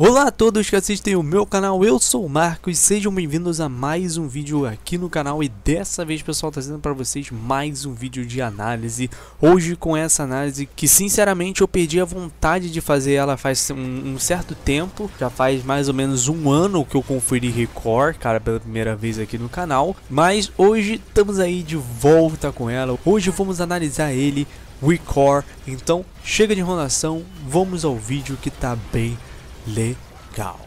Olá a todos que assistem o meu canal, eu sou o Marcos, sejam bem-vindos a mais um vídeo aqui no canal. E dessa vez, pessoal, trazendo para vocês mais um vídeo de análise. Hoje com essa análise que sinceramente eu perdi a vontade de fazer ela faz um certo tempo. Já faz mais ou menos um ano que eu conferi Record, cara, pela primeira vez aqui no canal. Mas hoje estamos aí de volta com ela. Hoje vamos analisar ele, Record. Então chega de enrolação, vamos ao vídeo que tá bem legal.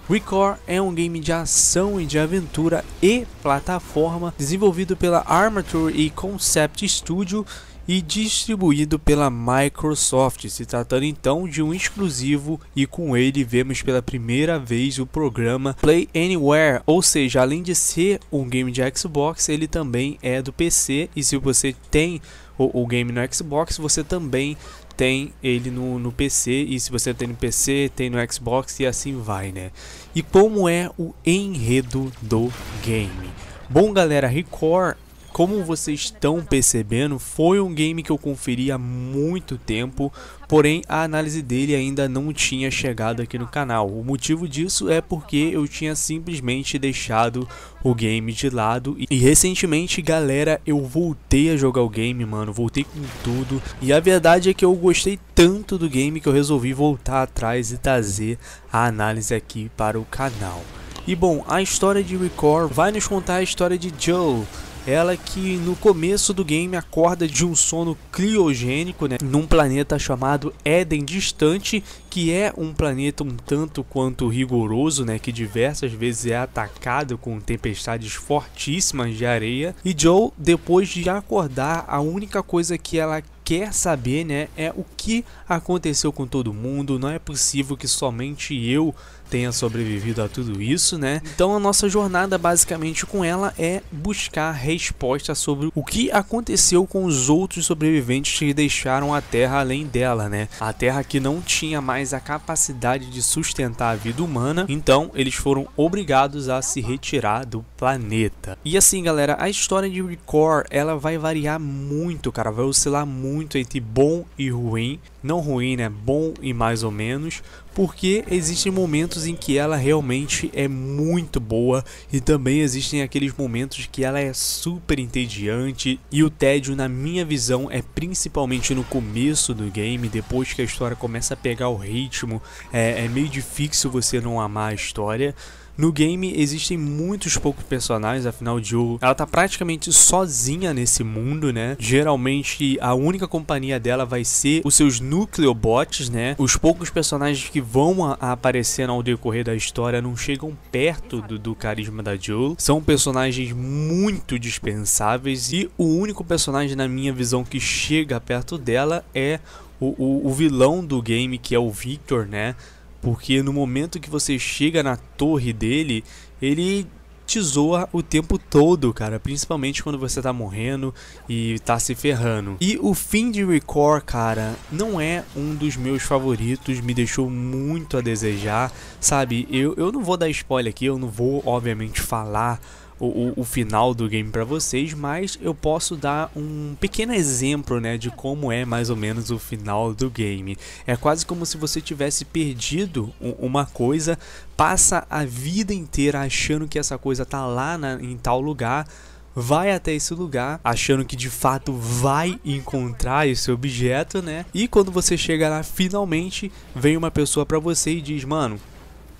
Record é um game de ação e de aventura e plataforma desenvolvido pela Armature e Concept Studio e distribuído pela Microsoft, se tratando então de um exclusivo, e com ele vemos pela primeira vez o programa Play Anywhere, ou seja, além de ser um game de Xbox, ele também é do PC, e se você tem o game no Xbox, você também tem ele no PC, e se você tem no PC, tem no Xbox e assim vai, né? E como é o enredo do game? Bom, galera, Record, como vocês estão percebendo, foi um game que eu conferi há muito tempo, porém a análise dele ainda não tinha chegado aqui no canal. O motivo disso é porque eu tinha simplesmente deixado o game de lado, e recentemente, galera, eu voltei a jogar o game, mano, voltei com tudo, e a verdade é que eu gostei tanto do game que eu resolvi voltar atrás e trazer a análise aqui para o canal. E bom, a história de Record vai nos contar a história de Joe. Ela que no começo do game acorda de um sono criogênico, né, num planeta chamado Éden Distante, que é um planeta um tanto quanto rigoroso, né, que diversas vezes é atacado com tempestades fortíssimas de areia. E Joe, depois de acordar, a única coisa que ela quer saber, né, é o que aconteceu com todo mundo. Não é possível que somente eu tenha sobrevivido a tudo isso, né? Então a nossa jornada basicamente com ela é buscar resposta sobre o que aconteceu com os outros sobreviventes que deixaram a Terra além dela, né? A Terra que não tinha mais a capacidade de sustentar a vida humana, então eles foram obrigados a se retirar do planeta. E assim, galera, a história de Record, ela vai variar muito, cara, vai oscilar muito entre bom e ruim. Não ruim, né? Bom e mais ou menos, porque existem momentos em que ela realmente é muito boa, e também existem aqueles momentos que ela é super entediante, e o tédio, na minha visão, é principalmente no começo do game. Depois que a história começa a pegar o ritmo, é meio difícil você não amar a história. No game existem muitos poucos personagens, afinal Joe, ela tá praticamente sozinha nesse mundo, né? Geralmente a única companhia dela vai ser os seus Nucleobots, né? Os poucos personagens que vão aparecer ao decorrer da história não chegam perto do carisma da Joe. São personagens muito dispensáveis, e o único personagem, na minha visão, que chega perto dela é o vilão do game, que é o Victor, né? Porque no momento que você chega na torre dele, ele te zoa o tempo todo, cara. Principalmente quando você tá morrendo e tá se ferrando. E o fim de Record, cara, não é um dos meus favoritos. Me deixou muito a desejar, sabe? Eu não vou dar spoiler aqui, eu não vou, obviamente, falar o final do game para vocês, mas eu posso dar um pequeno exemplo, né, de como é mais ou menos o final do game. É quase como se você tivesse perdido uma coisa, passa a vida inteira achando que essa coisa tá lá em tal lugar, vai até esse lugar achando que de fato vai encontrar esse objeto, né? E quando você chega lá, finalmente vem uma pessoa para você e diz: mano,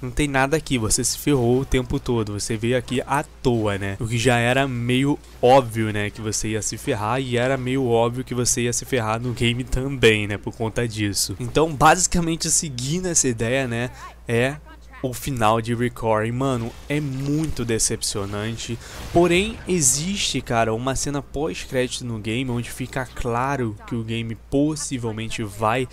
não tem nada aqui, você se ferrou o tempo todo, você veio aqui à toa, né? O que já era meio óbvio, né, que você ia se ferrar, e era meio óbvio que você ia se ferrar no game também, né, por conta disso. Então, basicamente, seguindo essa ideia, né, é o final de Record. E, mano, é muito decepcionante. Porém, existe, cara, uma cena pós-crédito no game onde fica claro que o game possivelmente vai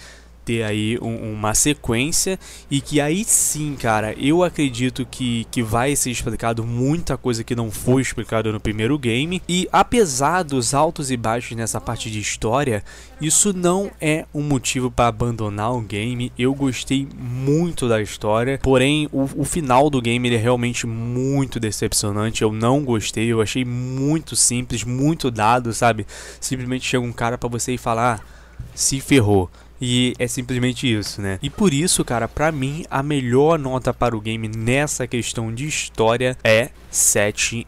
ter aí uma sequência, e que aí sim, cara, eu acredito que vai ser explicado muita coisa que não foi explicado no primeiro game. E apesar dos altos e baixos nessa parte de história, isso não é um motivo para abandonar o game. Eu gostei muito da história, porém o final do game ele é realmente muito decepcionante. Eu não gostei, eu achei muito simples, muito dado, sabe? Simplesmente chega um cara para você e falar: se ferrou. E é simplesmente isso, né? E por isso, cara, pra mim, a melhor nota para o game nessa questão de história é 7,5.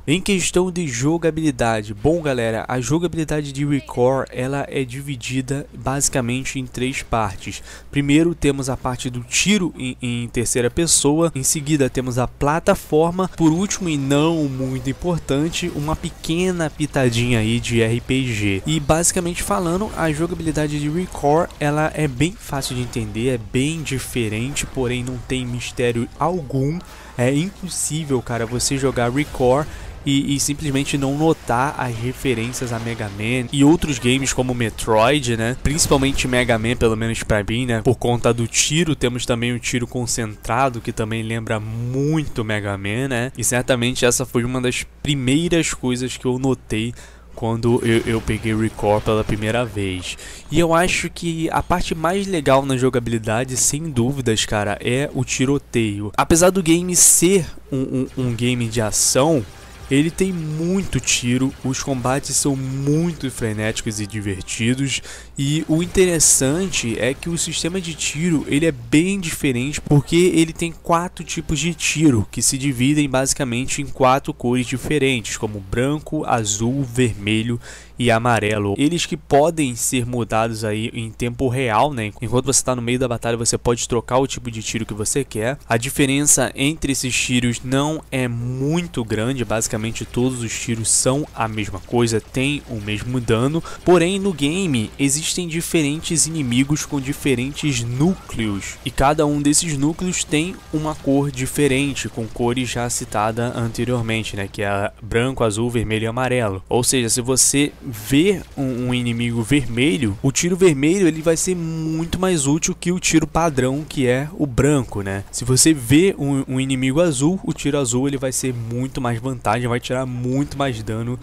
Em questão de jogabilidade, bom galera, a jogabilidade de ReCore ela é dividida basicamente em 3 partes. Primeiro temos a parte do tiro em terceira pessoa, em seguida temos a plataforma, por último e não muito importante, uma pequena pitadinha aí de RPG. E basicamente falando, a jogabilidade de ReCore ela é bem fácil de entender, é bem diferente, porém não tem mistério algum. É impossível, cara, você jogar ReCore e simplesmente não notar as referências a Mega Man e outros games como Metroid, né? Principalmente Mega Man, pelo menos pra mim, né? Por conta do tiro, temos também o tiro concentrado, que também lembra muito Mega Man, né? E certamente essa foi uma das primeiras coisas que eu notei quando eu peguei ReCore pela primeira vez. E eu acho que a parte mais legal na jogabilidade, sem dúvidas, cara, é o tiroteio. Apesar do game ser um game de ação, ele tem muito tiro, os combates são muito frenéticos e divertidos, e o interessante é que o sistema de tiro ele é bem diferente porque ele tem 4 tipos de tiro que se dividem basicamente em 4 cores diferentes, como branco, azul, vermelho e amarelo. Eles que podem ser mudados aí em tempo real, né? Enquanto você está no meio da batalha, você pode trocar o tipo de tiro que você quer. A diferença entre esses tiros não é muito grande, basicamente todos os tiros são a mesma coisa, tem o mesmo dano. Porém, no game existem diferentes inimigos com diferentes núcleos, e cada um desses núcleos tem uma cor diferente, com cores já citada anteriormente, né? Que é branco, azul, vermelho e amarelo. Ou seja, se você ver um inimigo vermelho, o tiro vermelho ele vai ser muito mais útil que o tiro padrão, que é o branco, né? Se você vê um inimigo azul, o tiro azul ele vai ser muito mais vantagem, vai tirar muito mais dano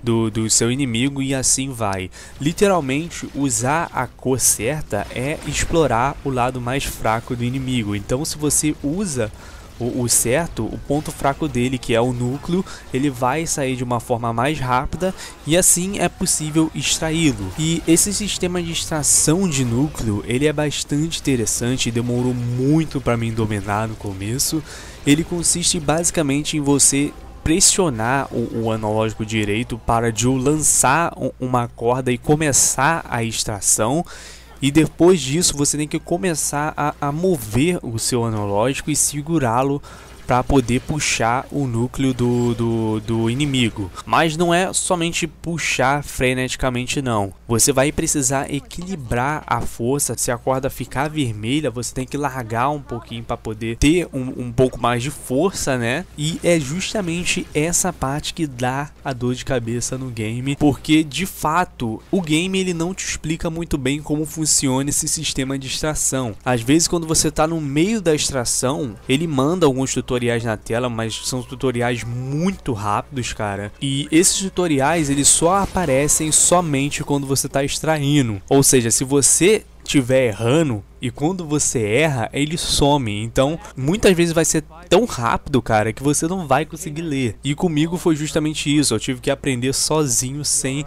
do seu inimigo, e assim vai. Literalmente, usar a cor certa é explorar o lado mais fraco do inimigo. Então, se você usa o certo, o ponto fraco dele, que é o núcleo, ele vai sair de uma forma mais rápida e assim é possível extraí-lo. E esse sistema de extração de núcleo, ele é bastante interessante, demorou muito para mim dominar no começo. Ele consiste basicamente em você pressionar o analógico direito para de lançar uma corda e começar a extração. E depois disso você tem que começar a mover o seu analógico e segurá-lo para poder puxar o núcleo do inimigo. Mas não é somente puxar freneticamente não. Você vai precisar equilibrar a força. Se a corda ficar vermelha, você tem que largar um pouquinho para poder ter um pouco mais de força, né? E é justamente essa parte que dá a dor de cabeça no game, porque de fato o game ele não te explica muito bem como funciona esse sistema de extração. Às vezes quando você está no meio da extração, ele manda alguns tutoriais na tela, mas são tutoriais muito rápidos, cara. E esses tutoriais eles só aparecem somente quando você está extraindo. Ou seja, se você estiver errando e quando você erra, ele some. Então, muitas vezes vai ser tão rápido, cara, que você não vai conseguir ler. E comigo foi justamente isso. Eu tive que aprender sozinho, sem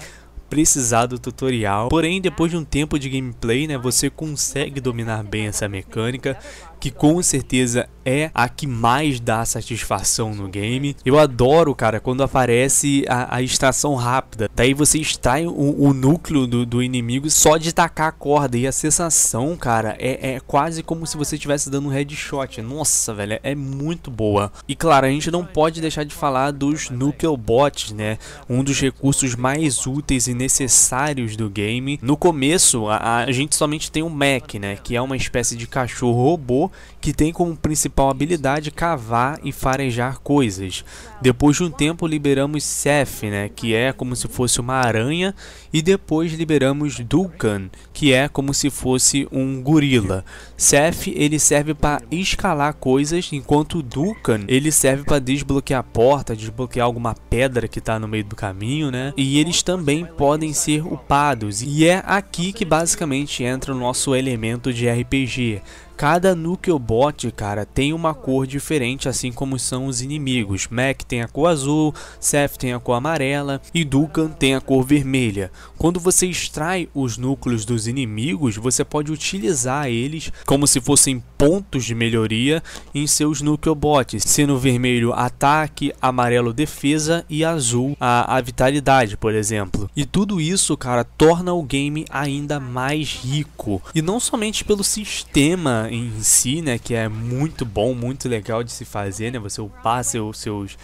precisar do tutorial. Porém, depois de um tempo de gameplay, né, você consegue dominar bem essa mecânica, que com certeza é a que mais dá satisfação no game. Eu adoro, cara, quando aparece a extração rápida. Daí você extrai o núcleo do inimigo só de tacar a corda. E a sensação, cara, é quase como se você estivesse dando um headshot. Nossa, velho, é muito boa. E claro, a gente não pode deixar de falar dos Nuclear Bots, né? Um dos recursos mais úteis e necessários do game. No começo, a gente somente tem o Mac, né? Que é uma espécie de cachorro robô que tem como principal habilidade cavar e farejar coisas. Depois de um tempo liberamos Seth, né, que é como se fosse uma aranha, e depois liberamos Duncan, que é como se fosse um gorila. Seth ele serve para escalar coisas, enquanto Duncan ele serve para desbloquear a porta, desbloquear alguma pedra que está no meio do caminho, né? E eles também podem ser upados, e é aqui que basicamente entra o nosso elemento de RPG. Cada Nucleobot, cara, tem uma cor diferente, assim como são os inimigos. Mac tem a cor azul, Seth tem a cor amarela e Dukan tem a cor vermelha. Quando você extrai os núcleos dos inimigos, você pode utilizar eles como se fossem pontos de melhoria em seus Nucleobots, sendo vermelho ataque, amarelo defesa e azul a vitalidade, por exemplo. E tudo isso, cara, torna o game ainda mais rico. E não somente pelo sistema em si, né, que é muito bom, muito legal de se fazer, né, você upar seus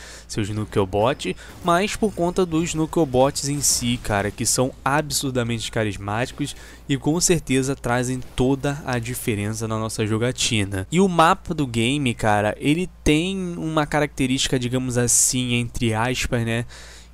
Nucleobots, mas por conta dos Nucleobots em si, cara, que são absurdamente carismáticos e com certeza trazem toda a diferença na nossa jogatina. E o mapa do game, cara, ele tem uma característica, digamos assim, entre aspas, né,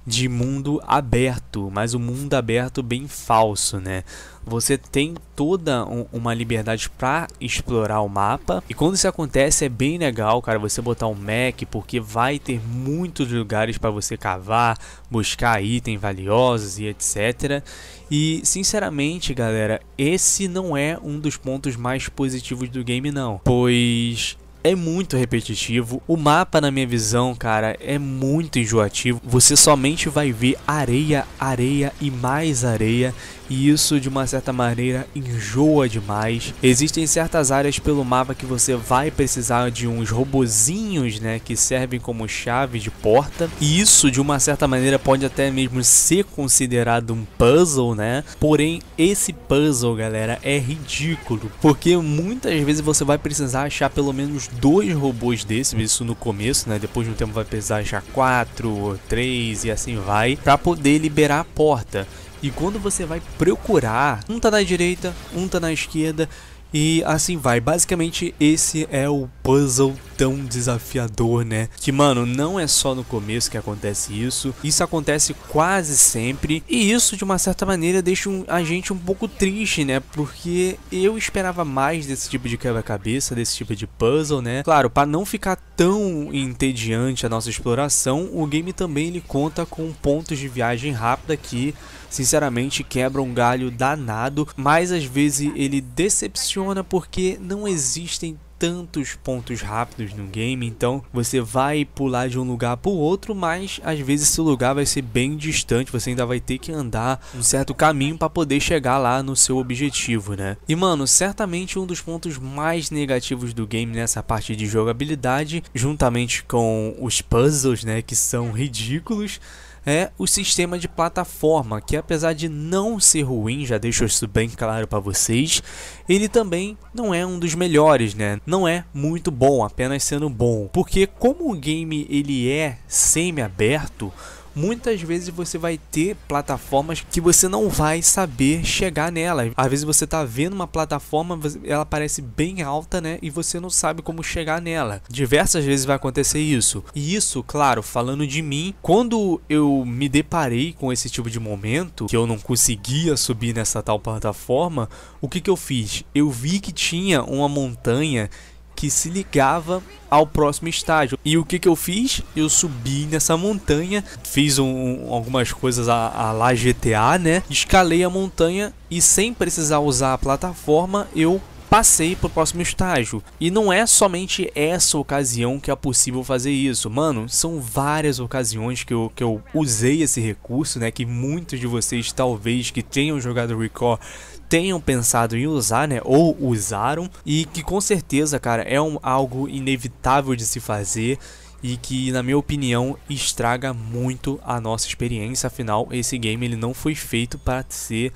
de mundo aberto, mas um mundo aberto bem falso, né? Você tem toda uma liberdade para explorar o mapa, e quando isso acontece é bem legal, cara, você botar um Mac, porque vai ter muitos lugares para você cavar, buscar itens valiosos e etc. E sinceramente, galera, esse não é um dos pontos mais positivos do game não, pois é muito repetitivo. O mapa, na minha visão, cara, é muito enjoativo. Você somente vai ver areia, areia e mais areia, e isso de uma certa maneira enjoa demais. Existem certas áreas pelo mapa que você vai precisar de uns robozinhos, né, que servem como chave de porta, e isso de uma certa maneira pode até mesmo ser considerado um puzzle, né? Porém, esse puzzle, galera, é ridículo, porque muitas vezes você vai precisar achar pelo menos 2 robôs desses, isso no começo, né? Depois de um tempo vai precisar achar 4, 3 e assim vai, para poder liberar a porta. E quando você vai procurar, um tá na direita, um tá na esquerda e assim vai. Basicamente esse é o puzzle tão desafiador, né? Que, mano, não é só no começo que acontece isso. Isso acontece quase sempre. E isso, de uma certa maneira, deixa a gente um pouco triste, né? Porque eu esperava mais desse tipo de quebra-cabeça, desse tipo de puzzle, né? Claro, para não ficar tão entediante a nossa exploração, o game também ele conta com pontos de viagem rápida que, sinceramente, quebra um galho danado. Mas às vezes ele decepciona porque não existem tantos pontos rápidos no game, então você vai pular de um lugar para o outro, mas às vezes esse lugar vai ser bem distante, você ainda vai ter que andar um certo caminho para poder chegar lá no seu objetivo, né? E, mano, certamente um dos pontos mais negativos do game nessa parte de jogabilidade, juntamente com os puzzles, né, que são ridículos, é o sistema de plataforma, que apesar de não ser ruim, já deixo isso bem claro para vocês, ele também não é um dos melhores, né? Não é muito bom, apenas sendo bom. Porque como o game ele é semi-aberto, muitas vezes você vai ter plataformas que você não vai saber chegar nela. Às vezes você tá vendo uma plataforma, ela parece bem alta, né? E você não sabe como chegar nela. Diversas vezes vai acontecer isso. E isso, claro, falando de mim, quando eu me deparei com esse tipo de momento, que eu não conseguia subir nessa tal plataforma, o que eu fiz? Eu vi que tinha uma montanha que se ligava ao próximo estágio. E o que eu fiz? Eu subi nessa montanha, fiz algumas coisas a lá GTA, né? Escalei a montanha e sem precisar usar a plataforma, eu passei pro próximo estágio. E não é somente essa ocasião que é possível fazer isso, mano. São várias ocasiões que eu usei esse recurso, né? Que muitos de vocês, talvez, que tenham jogado Record, tenham pensado em usar, né, ou usaram, e que com certeza, cara, é algo inevitável de se fazer e que, na minha opinião, estraga muito a nossa experiência. Afinal, esse game ele não foi feito para ser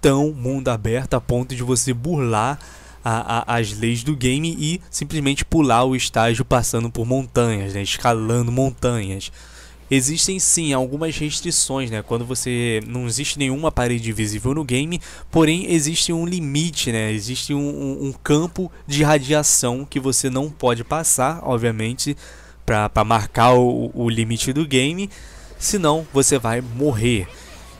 tão mundo aberto a ponto de você burlar as leis do game e simplesmente pular o estágio passando por montanhas, né, escalando montanhas. Existem sim algumas restrições, né? Quando você não existe nenhuma parede visível no game, porém existe um limite, né? Existe um campo de radiação que você não pode passar, obviamente, para marcar o limite do game, senão você vai morrer.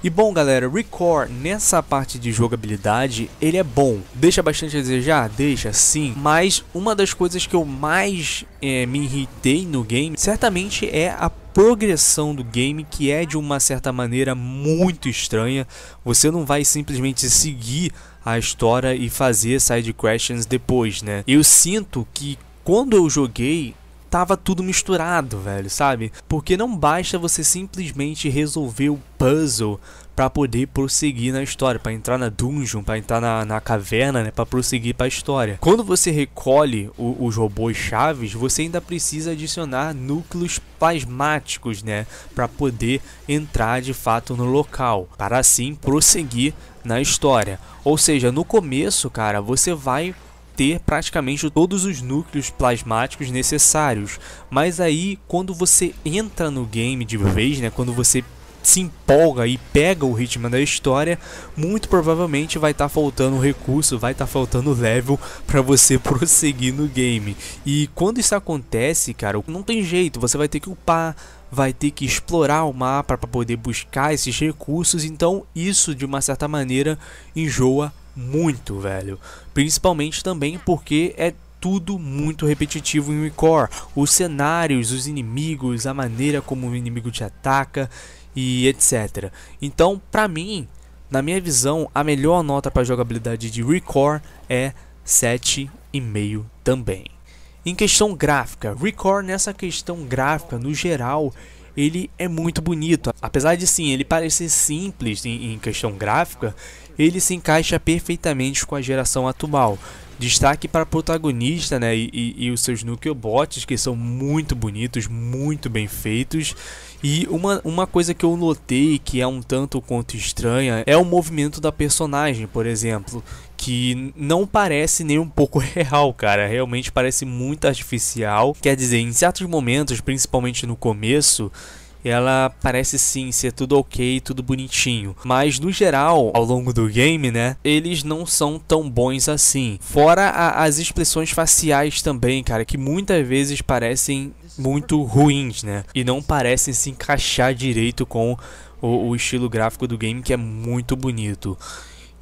E bom, galera, Record nessa parte de jogabilidade, ele é bom. Deixa bastante a desejar? Deixa, sim. Mas uma das coisas que eu mais me irritei no game, certamente é a progressão do game que é de uma certa maneira muito estranha. Você não vai simplesmente seguir a história e fazer side quests depois, né? Eu sinto que quando eu joguei tava tudo misturado, velho, sabe? Porque não basta você simplesmente resolver o puzzle para poder prosseguir na história, para entrar na dungeon, para entrar na caverna, né, para prosseguir para a história. Quando você recolhe os robôs chaves, você ainda precisa adicionar núcleos plasmáticos, né, para poder entrar de fato no local, para assim prosseguir na história. Ou seja, no começo, cara, você vai ter praticamente todos os núcleos plasmáticos necessários, mas aí quando você entra no game de vez, né, quando você se empolga e pega o ritmo da história, muito provavelmente vai estar faltando recurso, vai estar faltando level para você prosseguir no game. E quando isso acontece, cara, não tem jeito, você vai ter que upar, vai ter que explorar o mapa para poder buscar esses recursos. Então isso de uma certa maneira enjoa muito, velho. Principalmente também porque é tudo muito repetitivo em ReCore. Os cenários, os inimigos, a maneira como o inimigo te ataca e etc. Então, pra mim, na minha visão, a melhor nota para jogabilidade de ReCore é 7,5 também. Em questão gráfica, ReCore nessa questão gráfica, no geral, ele é muito bonito. Apesar de sim, ele parecer simples em questão gráfica, ele se encaixa perfeitamente com a geração atual. Destaque para a protagonista, né, e os seus Nucleobots, que são muito bonitos, muito bem feitos. E uma coisa que eu notei que é um tanto quanto estranha é o movimento da personagem, por exemplo, que não parece nem um pouco real, cara. Realmente parece muito artificial. Quer dizer, em certos momentos, principalmente no começo, ela parece sim ser tudo ok, tudo bonitinho, mas no geral, ao longo do game, né, eles não são tão bons assim. Fora as expressões faciais também, cara, que muitas vezes parecem muito ruins, né, e não parecem se encaixar direito com o estilo gráfico do game, que é muito bonito.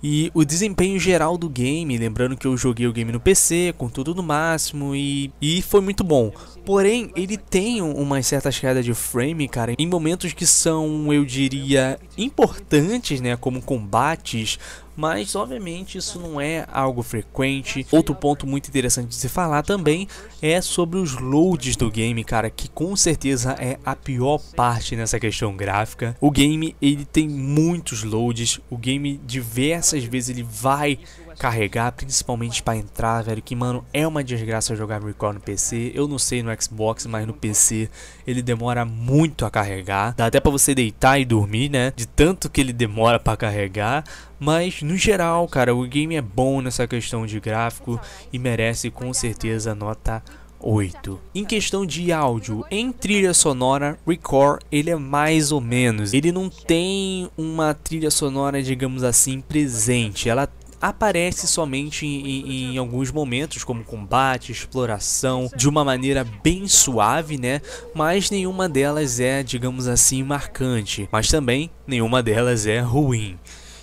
E o desempenho geral do game, lembrando que eu joguei o game no PC, com tudo no máximo, e foi muito bom. Porém, ele tem umas certas quedas de frame, cara, em momentos que são, eu diria, importantes, né, como combates, mas obviamente isso não é algo frequente. Outro ponto muito interessante de se falar também é sobre os loads do game, cara, que com certeza é a pior parte nessa questão gráfica. O game, ele tem muitos loads, o game diversas vezes ele vai carregar, principalmente para entrar, velho, que mano, é uma desgraça jogar ReCore no PC. Eu não sei no Xbox, mas no PC ele demora muito a carregar. Dá até para você deitar e dormir, né, de tanto que ele demora para carregar. Mas no geral, cara, o game é bom nessa questão de gráfico e merece com certeza nota 8. Em questão de áudio, em trilha sonora, ReCore ele é mais ou menos. Ele não tem uma trilha sonora, digamos assim, presente. Ela aparece somente em alguns momentos, como combate, exploração, de uma maneira bem suave, né? Mas nenhuma delas é, digamos assim, marcante. Mas também nenhuma delas é ruim.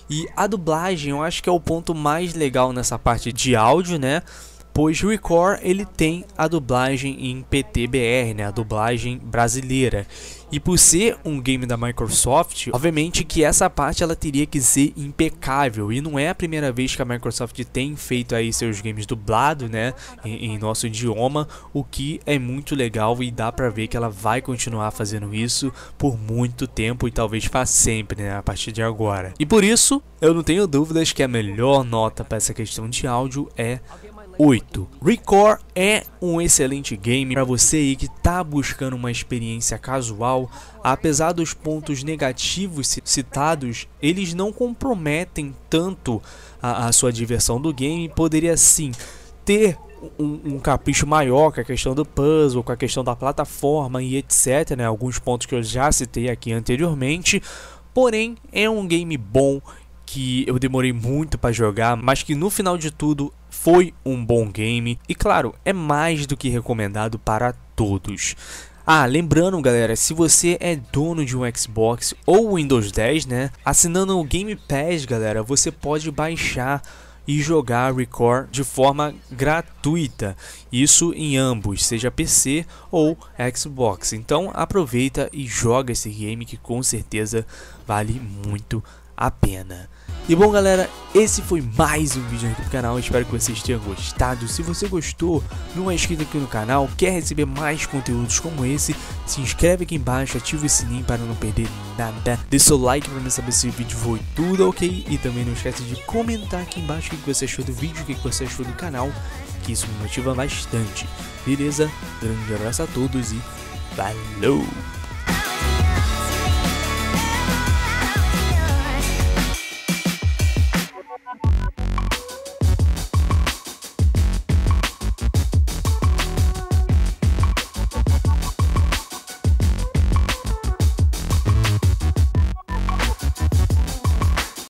E a dublagem eu acho que é o ponto mais legal nessa parte de áudio, né? Pois o ReCore ele tem a dublagem em PTBR, né? A dublagem brasileira. E por ser um game da Microsoft, obviamente que essa parte ela teria que ser impecável. E não é a primeira vez que a Microsoft tem feito aí seus games dublados, né, em nosso idioma, o que é muito legal e dá pra ver que ela vai continuar fazendo isso por muito tempo e talvez para sempre, né, a partir de agora. E por isso, eu não tenho dúvidas que a melhor nota para essa questão de áudio é 8. ReCore é um excelente game para você aí que tá buscando uma experiência casual. Apesar dos pontos negativos citados, eles não comprometem tanto a sua diversão do game. Poderia sim ter um capricho maior com a questão do puzzle, com a questão da plataforma e etc, né? Alguns pontos que eu já citei aqui anteriormente. Porém, é um game bom que eu demorei muito para jogar, mas que no final de tudo foi um bom game e claro, é mais do que recomendado para todos. Ah, lembrando galera, se você é dono de um Xbox ou Windows 10, né, assinando o Game Pass, galera, você pode baixar e jogar Record de forma gratuita, isso em ambos, seja PC ou Xbox. Então aproveita e joga esse game que com certeza vale muito a pena. E bom galera, esse foi mais um vídeo aqui do canal, espero que vocês tenham gostado. Se você gostou, não é inscrito aqui no canal, quer receber mais conteúdos como esse, se inscreve aqui embaixo, ativa o sininho para não perder nada. Deixa seu like para me saber se o vídeo foi tudo ok, e também não esquece de comentar aqui embaixo o que você achou do vídeo, o que você achou do canal, que isso me motiva bastante. Beleza? Grande abraço a todos e falou!